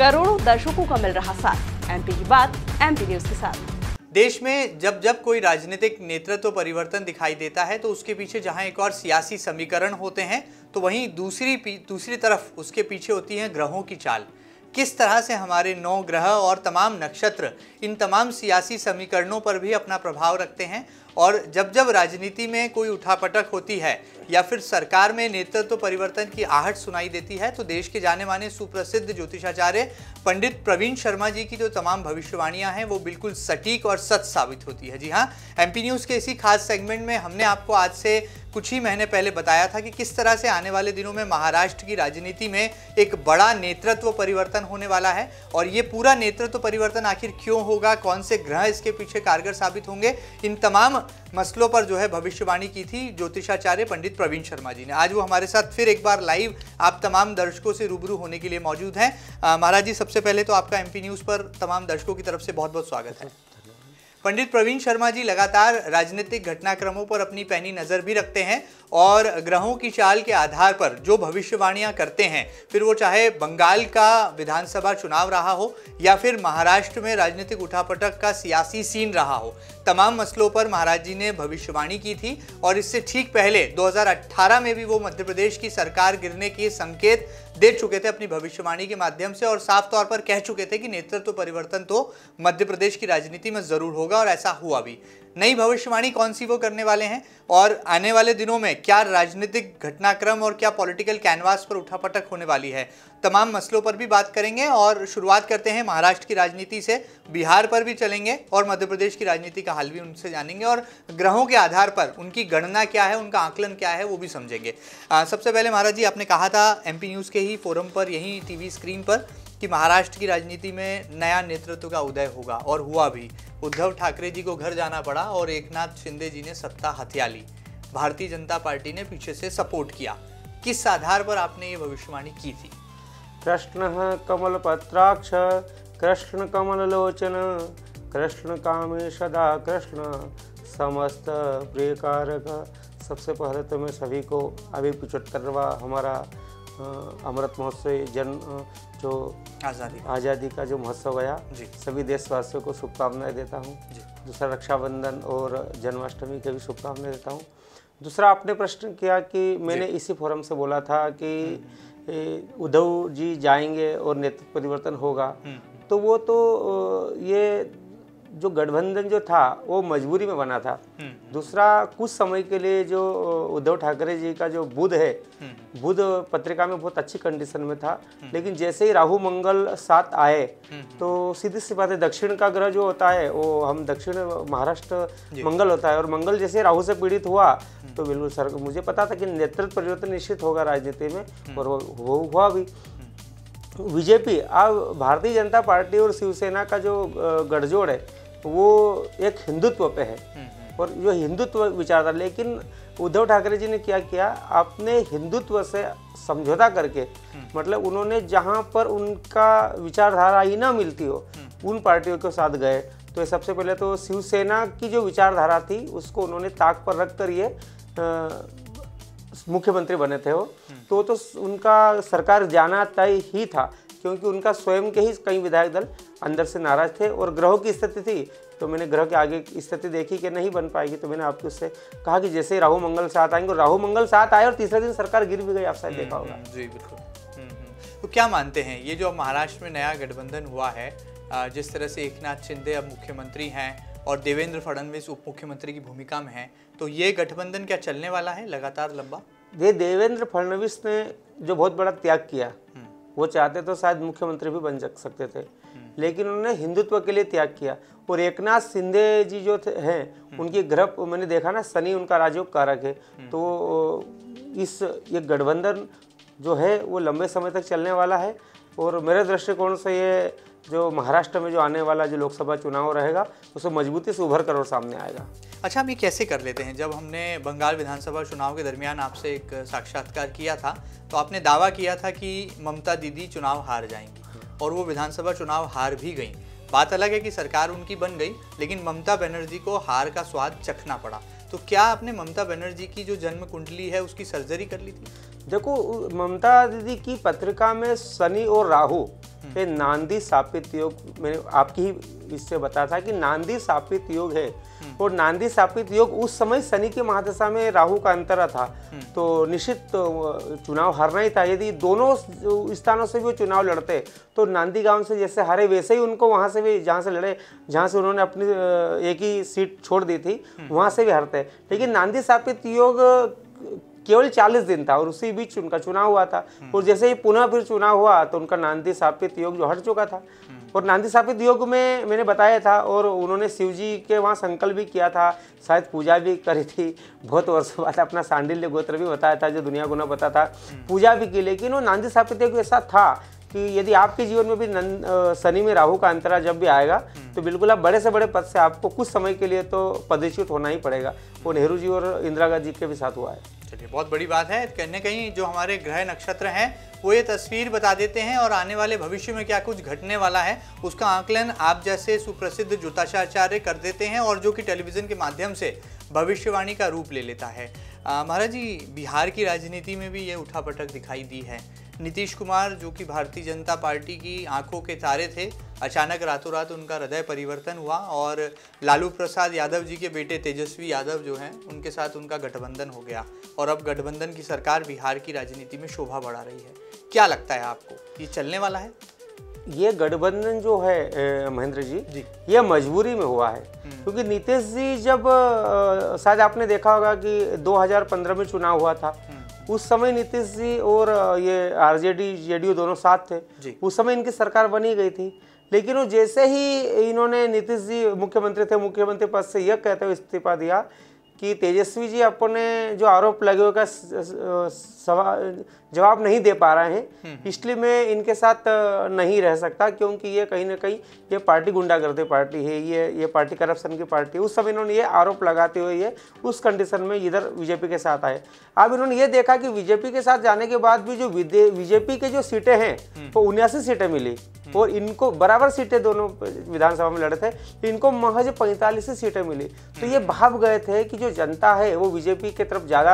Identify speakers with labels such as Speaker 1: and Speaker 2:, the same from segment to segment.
Speaker 1: करोड़ों दर्शकों का मिल रहा साथ। एमपी की बात एमपी न्यूज के साथ।
Speaker 2: देश में जब जब कोई राजनीतिक नेतृत्व परिवर्तन दिखाई देता है तो उसके पीछे जहां एक और सियासी समीकरण होते हैं तो वहीं दूसरी तरफ उसके पीछे होती है ग्रहों की चाल। किस तरह से हमारे 9 ग्रह और तमाम नक्षत्र इन तमाम सियासी समीकरणों पर भी अपना प्रभाव रखते हैं। और जब जब राजनीति में कोई उठापटक होती है या फिर सरकार में नेतृत्व परिवर्तन की आहट सुनाई देती है तो देश के जाने माने सुप्रसिद्ध ज्योतिषाचार्य पंडित प्रवीण शर्मा जी की जो तमाम भविष्यवाणियां हैं वो बिल्कुल सटीक और सच साबित होती है। जी हाँ, एमपी न्यूज़ के इसी खास सेगमेंट में हमने आपको आज से कुछ ही महीने पहले बताया था कि किस तरह से आने वाले दिनों में महाराष्ट्र की राजनीति में एक बड़ा नेतृत्व परिवर्तन होने वाला है। और ये पूरा नेतृत्व परिवर्तन आखिर क्यों होगा, कौन से ग्रह इसके पीछे कारगर साबित होंगे, इन तमाम मसलों पर जो है भविष्यवाणी की थी ज्योतिषाचार्य पंडित प्रवीण शर्मा जी ने। आज वो हमारे साथ फिर एक बार लाइव आप तमाम दर्शकों से रूबरू होने के लिए मौजूद हैं। महाराज जी, सबसे पहले तो आपका एमपी न्यूज़ पर तमाम दर्शकों की तरफ से बहुत बहुत स्वागत है। पंडित प्रवीण शर्मा जी लगातार राजनीतिक घटनाक्रमों पर अपनी पैनी नज़र भी रखते हैं और ग्रहों की चाल के आधार पर जो भविष्यवाणियां करते हैं, फिर वो चाहे बंगाल का विधानसभा चुनाव रहा हो या फिर महाराष्ट्र में राजनीतिक उठापटक का सियासी सीन रहा हो, तमाम मसलों पर महाराज जी ने भविष्यवाणी की थी। और इससे ठीक पहले 2018 में भी वो मध्य प्रदेश की सरकार गिरने के संकेत दे चुके थे अपनी भविष्यवाणी के माध्यम से और साफ तौर पर कह चुके थे कि नेतृत्व परिवर्तन तो मध्य प्रदेश की राजनीति में जरूर होगा और ऐसा हुआ भी। नई भविष्यवाणी कौन सी वो करने वाले हैं और आने वाले दिनों में क्या राजनीतिक घटनाक्रम और क्या पॉलिटिकल कैनवास पर उठापटक होने वाली है, तमाम मसलों पर भी बात करेंगे। और शुरुआत करते हैं महाराष्ट्र की राजनीति से, बिहार पर भी चलेंगे और मध्य प्रदेश की राजनीति का हाल भी उनसे जानेंगे और ग्रहों के आधार पर उनकी गणना क्या है, उनका आकलन क्या है, वो भी समझेंगे। सबसे पहले महाराज जी, आपने कहा था एमपी न्यूज़ के ही फोरम पर, यही टीवी स्क्रीन पर, कि महाराष्ट्र की राजनीति में नया नेतृत्व का उदय होगा और हुआ भी। उद्धव ठाकरे जी को घर जाना पड़ा और एकनाथ शिंदे जी ने सत्ता हथिया ली। भारतीय जनता पार्टी ने पीछे से सपोर्ट किया। किस आधार पर आपने ये भविष्यवाणी की थी?
Speaker 3: कृष्ण कमल पत्राक्ष कृष्ण कमल लोचन कृष्ण कामे सदा कृष्ण समस्त प्रिय कारक। सबसे पहले तो मैं सभी को अभी 75वां हमारा अमृत महोत्सव जो आज़ादी का जो महोत्सव गया, सभी देशवासियों को शुभकामनाएं देता हूं। दूसरा, रक्षाबंधन और जन्माष्टमी के भी शुभकामनाएं देता हूं। दूसरा, आपने प्रश्न किया कि मैंने इसी फोरम से बोला था कि उद्धव जी जाएंगे और नेतृत्व परिवर्तन होगा, तो वो तो ये जो गठबंधन जो था वो मजबूरी में बना था। दूसरा, कुछ समय के लिए जो उद्धव ठाकरे जी का जो बुध है, बुध पत्रिका में बहुत अच्छी कंडीशन में था, लेकिन जैसे ही राहु मंगल साथ आए तो सीधी सी बात है, दक्षिण का ग्रह जो होता है वो हम दक्षिण महाराष्ट्र मंगल होता है और मंगल जैसे राहु से पीड़ित हुआ तो बिल्कुल सर मुझे पता था कि नेतृत्व परिवर्तन निश्चित होगा राजनीति में और वो हुआ भी। बीजेपी, अब भारतीय जनता पार्टी और शिवसेना का जो गठजोड़ है वो एक हिंदुत्व पे है और जो हिंदुत्व विचारधारा, लेकिन उद्धव ठाकरे जी ने क्या किया, अपने हिंदुत्व से समझौता करके, मतलब उन्होंने जहां पर उनका विचारधारा ही ना मिलती हो उन पार्टियों के साथ गए। तो सबसे पहले तो शिवसेना की जो विचारधारा थी उसको उन्होंने ताक पर रख कर ये मुख्यमंत्री बने थे वो, तो उनका सरकार जाना तय ही था क्योंकि उनका स्वयं के ही कई विधायक दल अंदर से नाराज थे और ग्रहों की स्थिति थी। तो मैंने ग्रह के आगे स्थिति देखी कि नहीं बन पाएगी, तो मैंने आपको उससे कहा कि जैसे ही राहु मंगल साथ आएंगे, और राहु मंगल साथ आए और तीसरे दिन सरकार गिर भी गई, आप शायद देखा होगा।
Speaker 2: जी बिल्कुल। तो क्या मानते हैं ये जो महाराष्ट्र में नया गठबंधन हुआ है, जिस तरह से एकनाथ शिंदे अब मुख्यमंत्री हैं और देवेंद्र फडणवीस उप मुख्यमंत्री की भूमिका में हैं, तो ये गठबंधन क्या चलने वाला है लगातार लंबा?
Speaker 3: ये देवेंद्र फडणवीस ने जो बहुत बड़ा त्याग किया, वो चाहते तो शायद मुख्यमंत्री भी बन सकते थे, लेकिन उन्होंने हिंदुत्व के लिए त्याग किया। और एकनाथ शिंदे जी जो हैं उनकी ग्रह मैंने देखा ना, शनि उनका राजयोग कारक है, तो ये गठबंधन जो है वो लंबे समय तक चलने वाला है। और मेरे दृष्टिकोण से ये जो महाराष्ट्र में जो आने वाला जो लोकसभा चुनाव रहेगा उसको मजबूती से उभर कर और सामने आएगा।
Speaker 2: अच्छा, हम ये कैसे कर लेते हैं? जब हमने बंगाल विधानसभा चुनाव के दरमियान आपसे एक साक्षात्कार किया था तो आपने दावा किया था कि ममता दीदी चुनाव हार जाएंगी और वो विधानसभा चुनाव हार भी गई। बात अलग है कि सरकार उनकी बन गई, लेकिन ममता बनर्जी को हार का स्वाद चखना पड़ा। तो क्या आपने ममता बनर्जी की जो जन्म कुंडली है उसकी सर्जरी कर ली थी?
Speaker 3: देखो, ममता दीदी की पत्रिका में शनि और राहु ये नांदी सापित योग, मैंने आपकी ही इससे बताया था कि नांदी सापित योग है। और नांदी सापित योग उस समय शनि की महादशा में राहु का अंतरा था, तो निश्चित चुनाव हारना ही था। यदि दोनों स्थानों से भी वो चुनाव लड़ते तो नांदी गांव से जैसे हारे वैसे ही उनको वहां से भी, जहां से लड़े, जहां से उन्होंने अपनी एक ही सीट छोड़ दी थी, वहां से भी हारते। लेकिन नांदी सापित योग केवल 40 दिन था और उसी बीच उनका चुनाव हुआ था। और जैसे ही पुनः फिर चुनाव हुआ तो उनका नांदी सापित योग जो हट चुका था। और नांदी सापित योग में मैंने बताया था, और उन्होंने शिव जी के वहाँ संकल्प भी किया था, शायद पूजा भी करी थी, बहुत वर्षों बाद अपना सांडिल्य गोत्र भी बताया था जो दुनिया को न पता था, पूजा भी की। लेकिन वो नांदी सापित योग ऐसा था कि यदि आपके जीवन में भी शनि में राहु का अंतरा जब भी आएगा तो बिल्कुल आप बड़े से बड़े पद से आपको कुछ समय के लिए तो पदच्युत होना ही पड़ेगा। वो नेहरू जी और इंदिरा गांधी के भी साथ हुआ है।
Speaker 2: चलिए, बहुत बड़ी बात है। कहीं न कहीं जो हमारे ग्रह नक्षत्र हैं वो ये तस्वीर बता देते हैं और आने वाले भविष्य में क्या कुछ घटने वाला है उसका आकलन आप जैसे सुप्रसिद्ध ज्योतिषाचार्य कर देते हैं, और जो कि टेलीविज़न के माध्यम से भविष्यवाणी का रूप ले लेता है। महाराज जी, बिहार की राजनीति में भी ये उठापटक दिखाई दी है। नीतीश कुमार जो कि भारतीय जनता पार्टी की आंखों के तारे थे, अचानक रातों रात उनका हृदय परिवर्तन हुआ और लालू प्रसाद यादव जी के बेटे तेजस्वी यादव जो हैं उनके साथ उनका गठबंधन हो गया, और अब गठबंधन की सरकार बिहार की राजनीति में शोभा बढ़ा रही है। क्या लगता है आपको, ये चलने वाला है?
Speaker 3: ये गठबंधन जो है महेंद्र जी, ये मजबूरी में हुआ है। क्योंकि नीतीश जी जब शायद आपने देखा होगा कि 2015 में चुनाव हुआ था, उस समय नीतीश जी और ये आरजेडी जेडीयू दोनों साथ थे, उस समय इनकी सरकार बनी गई थी। लेकिन वो जैसे ही इन्होंने, नीतीश जी मुख्यमंत्री थे, मुख्यमंत्री पद से यह कहते हुए इस्तीफा दिया कि तेजस्वी जी अपने जो आरोप लगे हुए का जवाब नहीं दे पा रहे हैं, इसलिए मैं इनके साथ नहीं रह सकता, क्योंकि ये कहीं ना कहीं ये पार्टी गुंडागर्दी पार्टी है, ये पार्टी करप्शन की पार्टी है। उस समय इन्होंने ये आरोप लगाते हुए ये उस कंडीशन में इधर बीजेपी के साथ आए। अब इन्होंने ये देखा कि बीजेपी के साथ जाने के बाद भी जो बीजेपी के जो सीटें हैं वो 79 सीटें मिली, और इनको बराबर सीटें दोनों विधानसभा में लड़े थे, इनको महज 45 सीटें मिली। तो ये भाव गए थे कि जो जनता है वो बीजेपी की तरफ ज़्यादा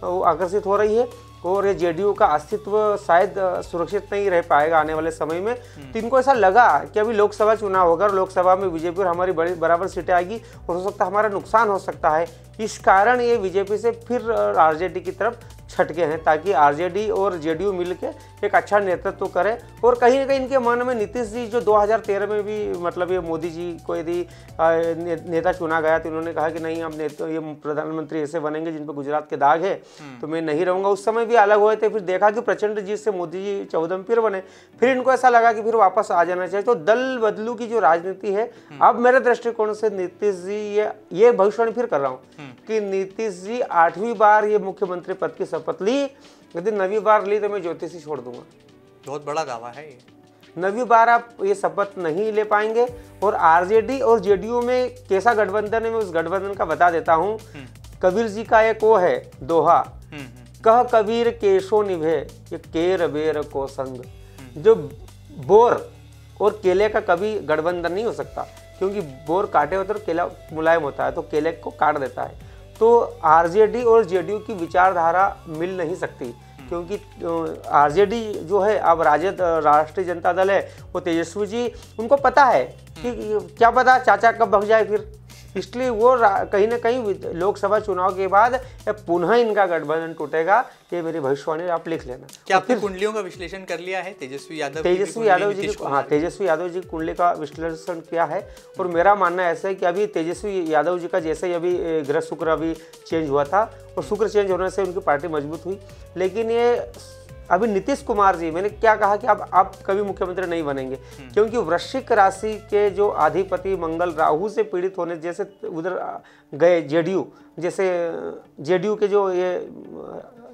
Speaker 3: आकर्षित हो रही है, और ये जेडीयू का अस्तित्व शायद सुरक्षित नहीं रह पाएगा आने वाले समय में। तो इनको ऐसा लगा कि अभी लोकसभा चुनाव होगा और लोकसभा में बीजेपी और हमारी बड़ी बराबर सीटें आएगी और हो सकता है हमारा नुकसान हो सकता है। इस कारण ये बीजेपी से फिर आरजेडी की तरफ छटके हैं, ताकि आरजेडी और जेडीयू मिलके एक अच्छा नेतृत्व करे। और कहीं ना कहीं इनके मन में नीतीश जी जो 2013 में भी, मतलब ये मोदी जी को यदि नेता चुना गया तो इन्होंने कहा कि नहीं, अब ये प्रधानमंत्री ऐसे बनेंगे जिन पर गुजरात के दाग है, तो मैं नहीं रहूँगा। उस समय भी अलग हुए थे, फिर देखा कि प्रचंड जीत से मोदी जी 14 फिर बने, फिर इनको ऐसा लगा कि फिर वापस आ जाना चाहिए। तो दल बदलू की जो राजनीति है, अब मेरे दृष्टिकोण से नीतीश जी, ये भविष्यवाणी फिर कर रहा हूँ कि नीतीश जी 8वीं बार ये मुख्यमंत्री पद की शपथ ली, यदि 9वीं बार ली तो मैं ज्योतिषी छोड़ दूंगा।
Speaker 2: बहुत बड़ा दावा है ये।
Speaker 3: 9वीं बार आप ये शपथ नहीं ले पाएंगे। और आरजेडी और जेडीयू में कैसा गठबंधन है, मैं उस गठबंधन का बता देता हूँ। कबीर जी का एक वो है दोहा, कह कबीर केशो निभे ये केर बेर को संग। जो बोर और केले का कभी गठबंधन नहीं हो सकता, क्योंकि बोर काटे होते तो केला मुलायम होता है, तो केले को काट देता है। तो आरजेडी और जेडीयू की विचारधारा मिल नहीं सकती, क्योंकि आरजेडी जो है अब राजद राष्ट्रीय जनता दल है, वो तेजस्वी जी, उनको पता है कि क्या पता चाचा कब भग जाए फिर, इसलिए वो कहीं ना कहीं लोकसभा चुनाव के बाद पुनः इनका गठबंधन टूटेगा। ये मेरी भविष्यवाणी आप लिख लेना।
Speaker 2: क्या आपने कुंडलियों का विश्लेषण कर लिया है? तेजस्वी यादव जी की
Speaker 3: कुंडली का विश्लेषण किया है, और मेरा मानना ऐसा है कि अभी तेजस्वी यादव जी का जैसे ही अभी ग्रह शुक्र अभी चेंज हुआ था, और शुक्र चेंज होने से उनकी पार्टी मजबूत हुई। लेकिन ये अभी नीतीश कुमार जी, मैंने क्या कहा कि अब आप कभी मुख्यमंत्री नहीं बनेंगे, क्योंकि वृश्चिक राशि के जो अधिपति मंगल राहु से पीड़ित होने, जैसे उधर गए जेडीयू, जैसे जेडीयू के जो ये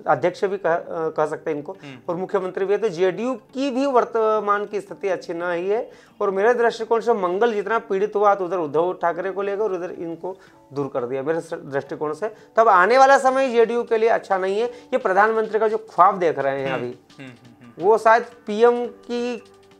Speaker 3: अध्यक्ष भी कह सकते हैं इनको, और मुख्यमंत्री भी है, तो जेडीयू की भी वर्तमान की स्थिति अच्छी न ही है। और मेरे दृष्टिकोण से मंगल जितना पीड़ित हुआ तो उधर उद्धव ठाकरे को लेकर और उधर इनको दूर कर दिया मेरे दृष्टिकोण से। तब आने वाला समय जेडीयू के लिए अच्छा नहीं है। ये प्रधानमंत्री का जो ख्वाब देख रहे हैं अभी, वो शायद पीएम की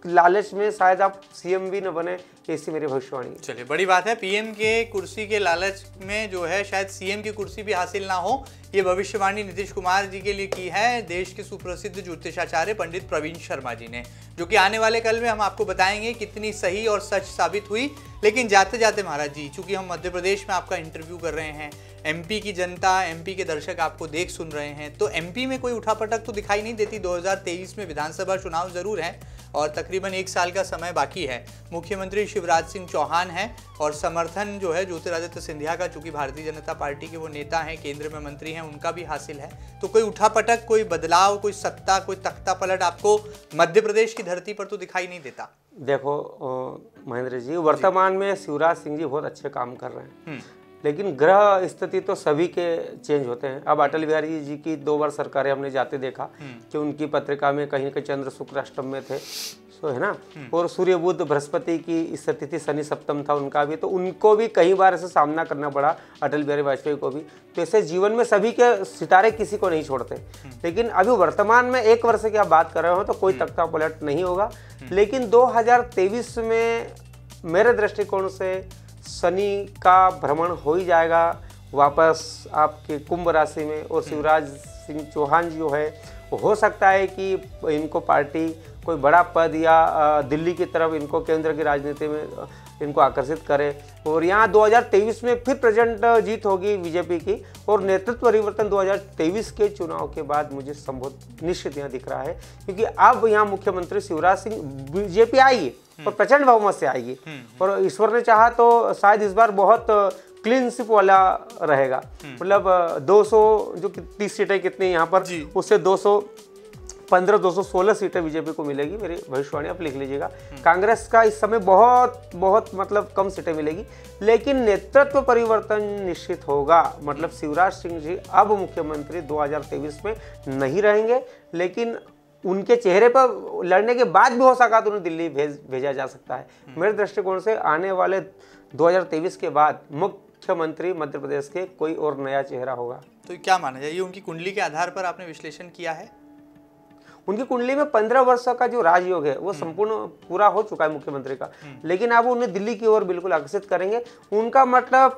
Speaker 3: लालच में शायद आप सीएम भी न बने, ऐसी मेरी भविष्यवाणी है।
Speaker 2: चलिए, बड़ी बात है, पीएम के कुर्सी के लालच में जो है शायद सीएम की कुर्सी भी हासिल ना हो, ये भविष्यवाणी नीतीश कुमार जी के लिए की है देश के सुप्रसिद्ध ज्योतिषाचार्य पंडित प्रवीण शर्मा जी ने, जो कि आने वाले कल में हम आपको बताएंगे कितनी सही और सच साबित हुई। लेकिन जाते जाते महाराज जी, चूंकि हम मध्य प्रदेश में आपका इंटरव्यू कर रहे हैं, एमपी की जनता, एमपी के दर्शक आपको देख सुन रहे हैं, तो एमपी में कोई उठापटक तो दिखाई नहीं देती। 2023 में विधानसभा चुनाव जरूर है और तकरीबन 1 साल का समय बाकी है। मुख्यमंत्री शिवराज सिंह चौहान हैं और समर्थन जो है ज्योतिरादित्य सिंधिया का, चूंकि भारतीय जनता पार्टी के वो नेता हैं, केंद्र में मंत्री हैं, उनका भी हासिल है। तो कोई उठापटक, कोई बदलाव, कोई सत्ता, कोई तख्ता पलट आपको मध्य प्रदेश की धरती पर तो दिखाई नहीं देता।
Speaker 3: देखो महेंद्र जी, वर्तमान में शिवराज सिंह जी बहुत अच्छे काम कर रहे हैं, लेकिन ग्रह स्थिति तो सभी के चेंज होते हैं। अब अटल बिहारी जी की 2 बार सरकारें हमने जाते देखा कि उनकी पत्रिका में कहीं कहीं चंद्र शुक्र अष्टम में थे, तो है ना, और सूर्य बुध बृहस्पति की स्थिति थी, शनि सप्तम था उनका भी, तो उनको भी कई बार ऐसे सामना करना पड़ा, अटल बिहारी वाजपेयी को भी। तो ऐसे जीवन में सभी के सितारे किसी को नहीं छोड़ते। लेकिन अभी वर्तमान में 1 वर्ष की आप बात कर रहे हो तो कोई तख्ता पलट नहीं होगा। लेकिन 2023 में मेरे दृष्टिकोण से शनि का भ्रमण हो ही जाएगा वापस आपके कुंभ राशि में, और शिवराज सिंह चौहान जो है, हो सकता है कि इनको पार्टी कोई बड़ा पद या दिल्ली की तरफ इनको केंद्र की राजनीति में इनको आकर्षित करे, और यहाँ 2023 में फिर प्रेजेंट जीत होगी बीजेपी की, और नेतृत्व परिवर्तन 2023 के चुनाव के बाद मुझे संभव निश्चित यहाँ दिख रहा है। क्योंकि अब यहाँ मुख्यमंत्री शिवराज सिंह, बीजेपी आएगी और प्रचंड बहुमत से आएगी, और ईश्वर ने चाहा तो शायद इस बार बहुत क्लीन स्वीप वाला रहेगा। मतलब 200 जो 30 सीटें कितनी यहाँ पर, उससे 215 216 सीटें बीजेपी को मिलेगी, मेरी भविष्यवाणी आप लिख लीजिएगा। कांग्रेस का इस समय बहुत मतलब कम सीटें मिलेगी, लेकिन नेतृत्व परिवर्तन निश्चित होगा। मतलब शिवराज सिंह जी अब मुख्यमंत्री 2023 में नहीं रहेंगे, लेकिन उनके चेहरे पर लड़ने के बाद भी हो सका तो उन्हें दिल्ली भेजा जा सकता है। मेरे दृष्टिकोण से आने वाले 2023 के बाद मुख्यमंत्री मध्य प्रदेश के कोई और नया चेहरा होगा।
Speaker 2: तो क्या माना जाए, ये उनकी कुंडली के आधार पर आपने विश्लेषण किया है?
Speaker 3: उनकी कुंडली में 15 वर्ष का जो राजयोग है वो संपूर्ण पूरा हो चुका है मुख्यमंत्री का, लेकिन अब उन्हें दिल्ली की ओर बिल्कुल आकर्षित करेंगे। उनका मतलब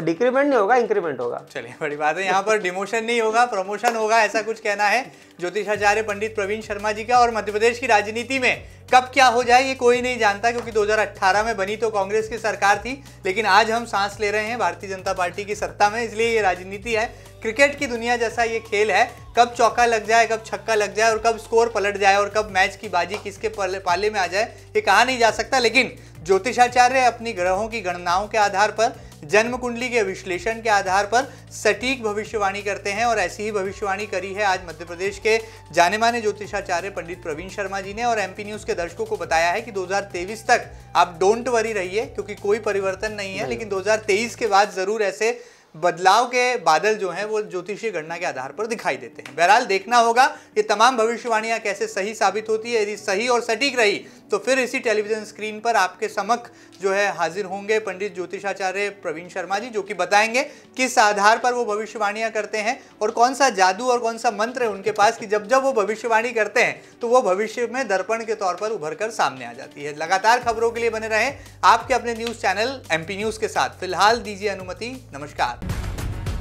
Speaker 3: डिक्रीमेंट नहीं होगा, इंक्रीमेंट होगा।
Speaker 2: चलिए, बड़ी बात है, यहाँ पर डिमोशन नहीं होगा, प्रमोशन होगा, ऐसा कुछ कहना है ज्योतिषाचार्य पंडित प्रवीण शर्मा जी का। और मध्य प्रदेश की राजनीति में कब क्या हो जाए ये कोई नहीं जानता, क्योंकि 2018 में बनी तो कांग्रेस की सरकार थी, लेकिन आज हम सांस ले रहे हैं भारतीय जनता पार्टी की सत्ता में। इसलिए ये राजनीति है, क्रिकेट की दुनिया जैसा ये खेल है, कब चौका लग जाए, कब छक्का लग जाए, और कब स्कोर पलट जाए, और कब मैच की बाजी किसके पाले में आ जाए, ये कहा नहीं जा सकता। लेकिन ज्योतिषाचार्य अपनी ग्रहों की गणनाओं के आधार पर, जन्म कुंडली के विश्लेषण के आधार पर सटीक भविष्यवाणी करते हैं, और ऐसी ही भविष्यवाणी करी है आज मध्य प्रदेश के जाने माने ज्योतिषाचार्य पंडित प्रवीण शर्मा जी ने। और एमपी न्यूज के दर्शकों को बताया है कि 2023 तक आप डोंट वरी रहिए, क्योंकि कोई परिवर्तन नहीं है, लेकिन 2023 के बाद जरूर ऐसे बदलाव के बादल जो हैं वो ज्योतिषीय गणना के आधार पर दिखाई देते हैं। बहरहाल देखना होगा ये तमाम भविष्यवाणियां कैसे सही साबित होती है। यदि सही और सटीक रही तो फिर इसी टेलीविजन स्क्रीन पर आपके समक्ष जो है हाजिर होंगे पंडित ज्योतिषाचार्य प्रवीण शर्मा जी, जो कि बताएंगे किस आधार पर वो भविष्यवाणियां करते हैं और कौन सा जादू और कौन सा मंत्र है उनके पास कि जब जब वो भविष्यवाणी करते हैं तो वो भविष्य में दर्पण के तौर पर उभर कर सामने आ जाती है। लगातार खबरों के लिए बने रहें आपके अपने न्यूज चैनल एमपी न्यूज के साथ। फिलहाल दीजिए अनुमति, नमस्कार।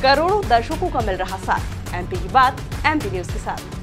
Speaker 1: करोड़ों दर्शकों का मिल रहा साथ, एमपी की बात एमपी न्यूज के साथ।